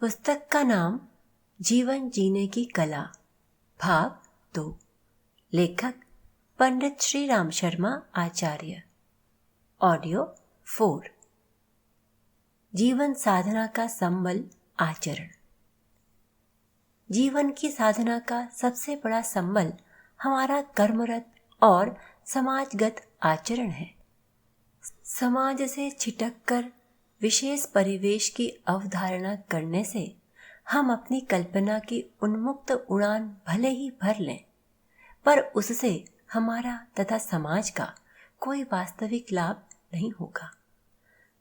पुस्तक का नाम जीवन जीने की कला, भाग 2। लेखक पंडित श्री राम शर्मा आचार्य। ऑडियो 4। जीवन साधना का संबल आचरण। जीवन की साधना का सबसे बड़ा संबल हमारा कर्मरत और समाजगत आचरण है। समाज से छिटककर विशेष परिवेश की अवधारणा करने से हम अपनी कल्पना की उन्मुक्त उड़ान भले ही भर लें, पर उससे हमारा तथा समाज का कोई वास्तविक लाभ नहीं होगा।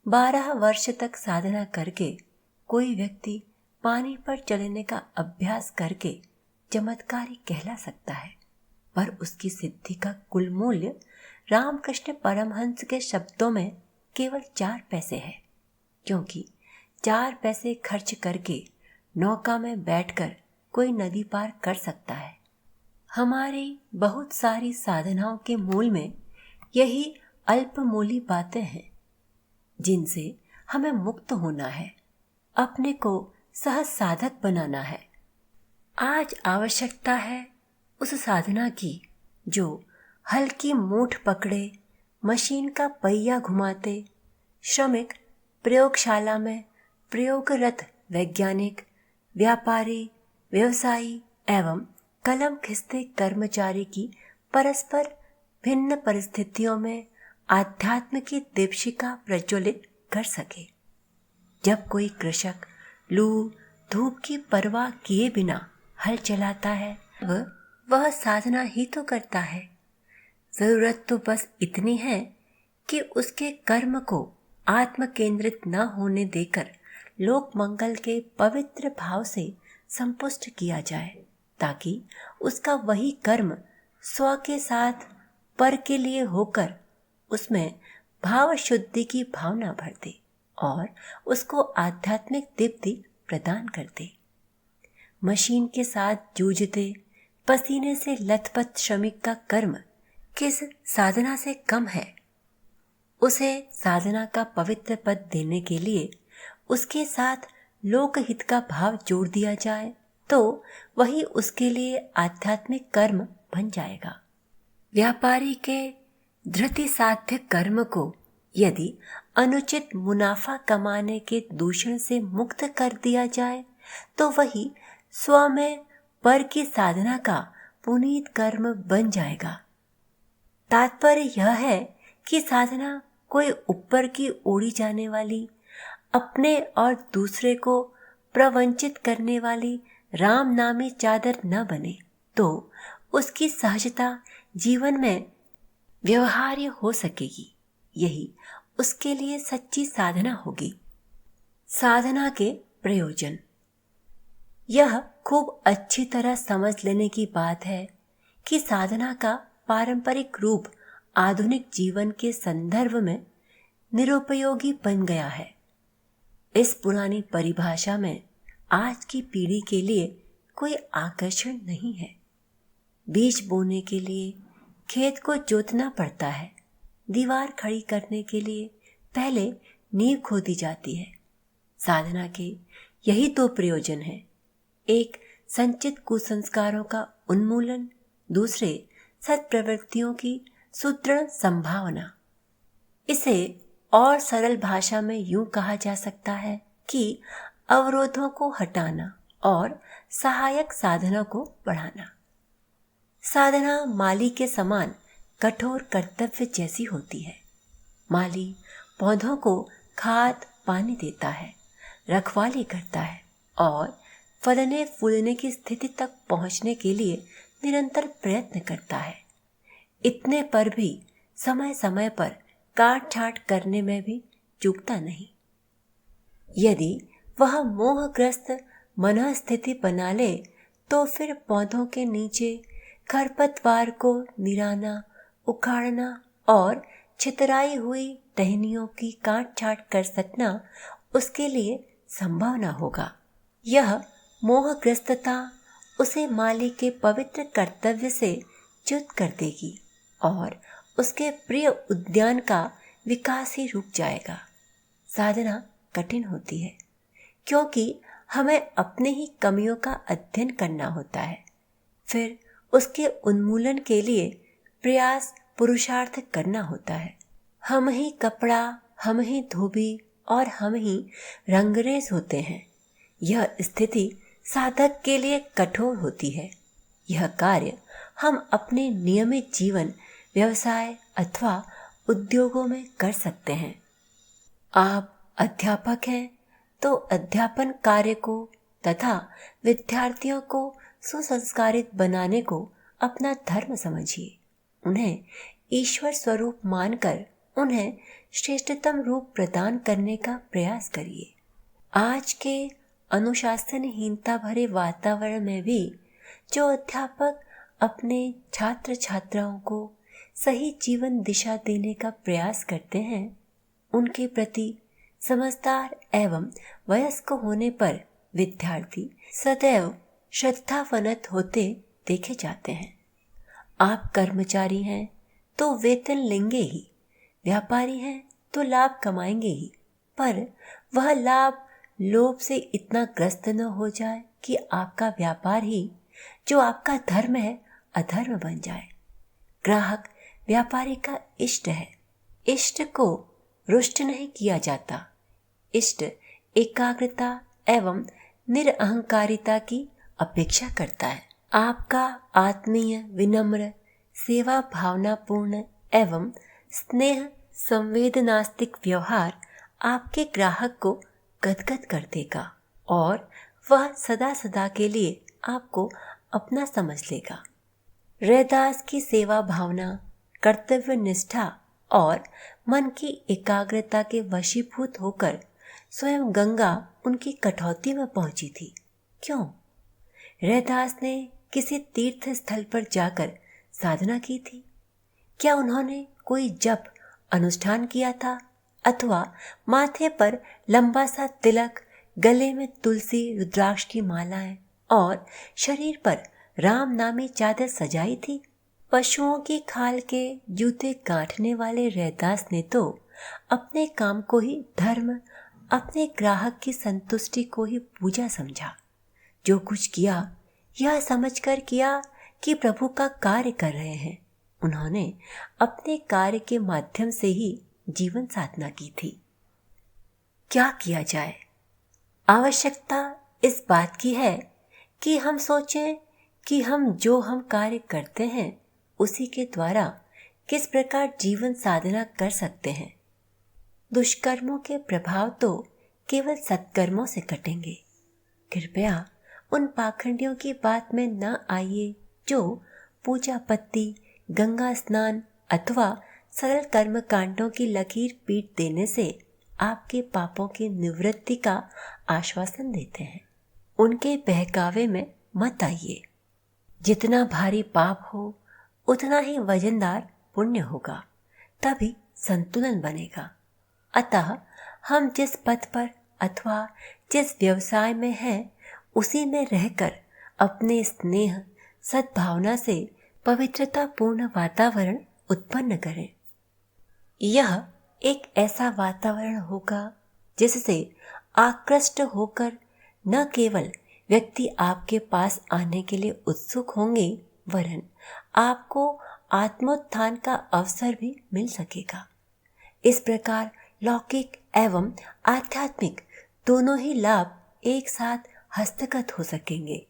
12 वर्ष तक साधना करके कोई व्यक्ति पानी पर चलने का अभ्यास करके चमत्कारी कहला सकता है, पर उसकी सिद्धि का कुल मूल्य रामकृष्ण परमहंस के शब्दों में केवल 4 पैसे है, क्योंकि 4 पैसे खर्च करके नौका में बैठकर कोई नदी पार कर सकता है। हमारी बहुत सारी साधनाओं के मूल में यही अल्पमूली बातें हैं, जिनसे हमें मुक्त होना है, अपने को सहज साधक बनाना है। आज आवश्यकता है उस साधना की जो हल्की मूठ पकड़े, मशीन का पहिया घुमाते, श्रमिक, प्रयोगशाला में प्रयोगरत वैज्ञानिक, व्यापारी, व्यवसायी एवं कलम खिसते कर्मचारी की परस्पर भिन्न परिस्थितियों में आध्यात्म की दीपशिखा प्रज्वलित कर सके। जब कोई कृषक लू धूप की परवाह किए बिना हल चलाता है, वह साधना ही तो करता है। जरूरत तो बस इतनी है कि उसके कर्म को आत्म केंद्रित न होने देकर लोक मंगल के पवित्र भाव से संपुष्ट किया जाए, ताकि उसका वही कर्म स्व के साथ पर के लिए होकर उसमें भाव शुद्धि की भावना भर दे और उसको आध्यात्मिक दीप्ति प्रदान कर दे। मशीन के साथ जूझते, पसीने से लथपथ श्रमिक का कर्म किस साधना से कम है? उसे साधना का पवित्र पद देने के लिए उसके साथ लोकहित का भाव जोड़ दिया जाए तो वही उसके लिए आध्यात्मिक कर्म बन जाएगा। व्यापारी के धृति साध्य कर्म को यदि अनुचित मुनाफा कमाने के दूषण से मुक्त कर दिया जाए तो वही स्व में पर की साधना का पुनीत कर्म बन जाएगा। तात्पर्य यह है कि साधना कोई ऊपर की ओढ़ी जाने वाली, अपने और दूसरे को प्रवंचित करने वाली राम नामी चादर न बने, तो उसकी सहजता जीवन में व्यवहार्य हो सकेगी। यही उसके लिए सच्ची साधना होगी। साधना के प्रयोजन। यह खूब अच्छी तरह समझ लेने की बात है कि साधना का पारंपरिक रूप आधुनिक जीवन के संदर्भ में निरुपयोगी बन गया है। इस पुरानी परिभाषा में आज की पीढ़ी के लिए कोई आकर्षण नहीं है। बीज बोने के लिए खेत को जोतना पड़ता है। दीवार खड़ी करने के लिए पहले नींव खोदी जाती है। साधना के यही 2 प्रयोजन हैं। एक, संचित कुसंस्कारों का उन्मूलन, दूसरे, सत्प्रवृत्तियों की सुदृढ़ संभावना। इसे और सरल भाषा में यूं कहा जा सकता है कि अवरोधों को हटाना और सहायक साधनों को बढ़ाना। साधना माली के समान कठोर कर्तव्य जैसी होती है। माली पौधों को खाद पानी देता है, रखवाली करता है और फलने फूलने की स्थिति तक पहुंचने के लिए निरंतर प्रयत्न करता है। इतने पर भी समय समय पर काट छाट करने में भी चूकता नहीं। यदि वह मोहग्रस्त मनस्थिति बना ले तो फिर पौधों के नीचे खरपतवार को निराना, उखाड़ना और छितराई हुई टहनियों की काट छाट कर सकना उसके लिए संभव न होगा। यह मोहग्रस्तता उसे माली के पवित्र कर्तव्य से च्युत कर देगी और उसके प्रिय उद्यान का विकास ही रुक जाएगा। साधना कठिन होती है क्योंकि हमें अपने ही कमियों का अध्ययन करना होता है, फिर उसके उन्मूलन के लिए प्रयास पुरुषार्थ करना होता है। हम ही कपड़ा, हम ही धोबी और हम ही रंगरेज होते हैं। यह स्थिति साधक के लिए कठोर होती है। यह कार्य हम अपने नियमित जीवन, व्यवसाय अथवा उद्योगों में कर सकते हैं। आप अध्यापक हैं तो अध्यापन कार्य को तथा विद्यार्थियों को सुसंस्कारित बनाने को अपना धर्म समझिए। उन्हें ईश्वर स्वरूप मानकर उन्हें श्रेष्ठतम रूप प्रदान करने का प्रयास करिए। आज के अनुशासनहीनता भरे वातावरण में भी जो अध्यापक अपने छात्र छात्राओं को सही जीवन दिशा देने का प्रयास करते हैं, उनके प्रति समझदार एवं वयस्क होने पर विद्यार्थी सदैव श्रद्धावनत होते देखे जाते हैं। आप कर्मचारी हैं तो वेतन लेंगे ही, व्यापारी हैं तो लाभ कमाएंगे ही, पर वह लाभ लोभ से इतना ग्रस्त न हो जाए कि आपका व्यापार ही, जो आपका धर्म है, अधर्म बन जाए। ग्राहक व्यापारी का इष्ट है। इष्ट को रुष्ट नहीं किया जाता। इष्ट एकाग्रता एवं निरअहंकारिता की अपेक्षा करता है। आपका आत्मीय, विनम्र, सेवा भावनापूर्ण एवं स्नेह संवेदनास्तिक व्यवहार आपके ग्राहक को गदगद कर देगा और वह सदा सदा के लिए आपको अपना समझ लेगा। रैदास की सेवा भावना, कर्तव्य निष्ठा और मन की एकाग्रता के वशीभूत होकर स्वयं गंगा उनकी कटौती में पहुंची थी। क्यों? रैदास ने किसी तीर्थ स्थल पर जाकर साधना की थी? क्या उन्होंने कोई जप अनुष्ठान किया था अथवा माथे पर लंबा सा तिलक, गले में तुलसी रुद्राक्ष की मालाएं और शरीर पर राम नामी चादर सजाई थी? पशुओं की खाल के जूते गांठने वाले रैदास ने तो अपने काम को ही धर्म, अपने ग्राहक की संतुष्टि को ही पूजा समझा। जो कुछ किया यह समझकर किया कि प्रभु का कार्य कर रहे हैं। उन्होंने अपने कार्य के माध्यम से ही जीवन साधना की थी। क्या किया जाए? आवश्यकता इस बात की है कि हम सोचें कि हम कार्य करते हैं उसी के द्वारा किस प्रकार जीवन साधना कर सकते हैं। दुष्कर्मों के प्रभाव तो केवल सत्कर्मों से कटेंगे। कृपया उन पाखंडियों की बात में न आइए जो पूजा पत्ती, गंगा स्नान अथवा सरल कर्म कांडों की लकीर पीट देने से आपके पापों की निवृत्ति का आश्वासन देते हैं। उनके बहकावे में मत आइए। जितना भारी पाप हो उतना ही वजनदार पुण्य होगा, तभी संतुलन बनेगा। अतः हम जिस पथ पर अथवा जिस व्यवसाय में हैं उसी में रहकर अपने स्नेह, सद्भावना से पवित्रता पूर्ण वातावरण उत्पन्न करें। यह एक ऐसा वातावरण होगा जिससे आकृष्ट होकर न केवल व्यक्ति आपके पास आने के लिए उत्सुक होंगे, वरन आपको आत्मोत्थान का अवसर भी मिल सकेगा। इस प्रकार लौकिक एवं आध्यात्मिक दोनों ही लाभ एक साथ हस्तगत हो सकेंगे।